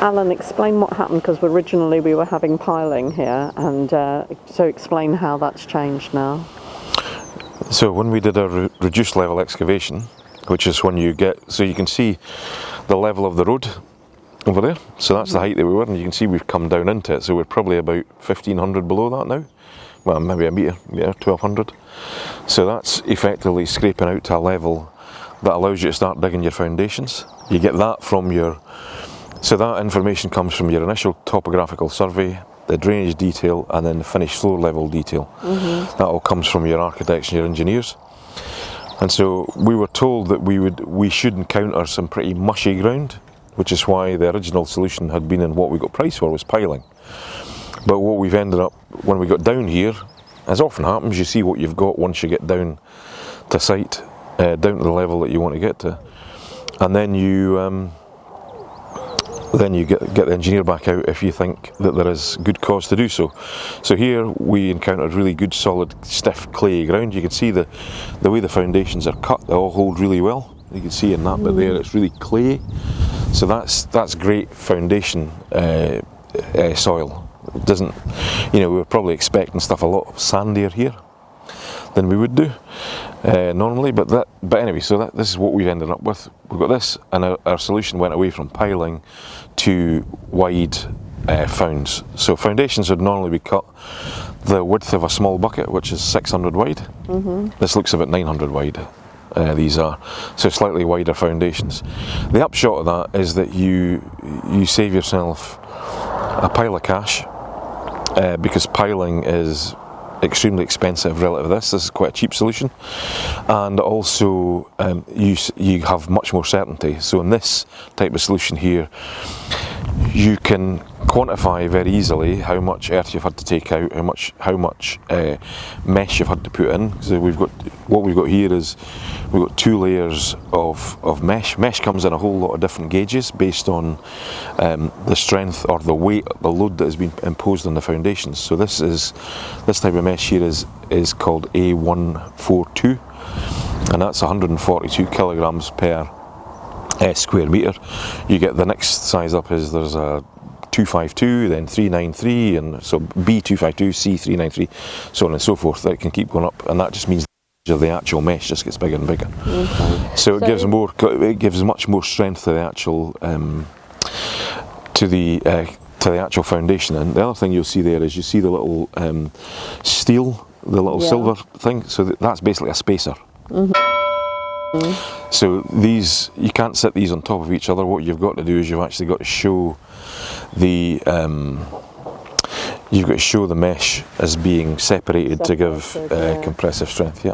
Alan, explain what happened, because originally we were having piling here, and so explain how that's changed now. So when we did a reduced level excavation, which is when you get, so you can see the level of the road over there, so that's the height that we were, and you can see we've come down into it, so we're probably about 1,500 below that now, well maybe a metre, 1,200, so that's effectively scraping out to a level that allows you to start digging your foundations. You get that from your, so that information comes from your initial topographical survey, the drainage detail, and then the finished floor level detail. That all comes from your architects and your engineers. And so we were told that we should encounter some pretty mushy ground, which is why the original solution had been, and what we got priced for was piling. But what we've ended up, when we got down here, as often happens, you see what you've got once you get down to site, down to the level that you want to get to, and then you get the engineer back out if you think that there is good cause to do so. So here we encountered really good, solid, stiff, clayey ground. You can see the way the foundations are cut, they all hold really well. You can see in that bit there, it's really clayey. So that's great foundation soil. It doesn't, we were probably expecting stuff a lot sandier here than we would do normally, but anyway, so this is what we've ended up with. We've got this, and our solution went away from piling to wide founds. So foundations would normally be cut the width of a small bucket, which is 600 wide. This looks about 900 wide. These are, so slightly wider foundations. The upshot of that is that you save yourself a pile of cash, because piling is extremely expensive relative to this. This is quite a cheap solution, and also you have much more certainty. So in this type of solution here, you can quantify very easily how much earth you've had to take out, how much mesh you've had to put in. So what we've got here is we've got 2 layers of mesh. Mesh comes in a whole lot of different gauges based on the strength or the weight, the load that has been imposed on the foundations. So this type of mesh here is called A142, and that's 142 kilograms per square metre. You get the next size up is there's a 252, then 393, and so B252, C393, so on and so forth. That can keep going up, and that just means the actual mesh just gets bigger and bigger. So it gives much more strength to the actual to the actual foundation. And the other thing you'll see there is you see the little steel, the little silver thing. So that's basically a spacer. So these, you can't set these on top of each other. What you've got to do is you've actually got to show the mesh as being separated to give compressive strength.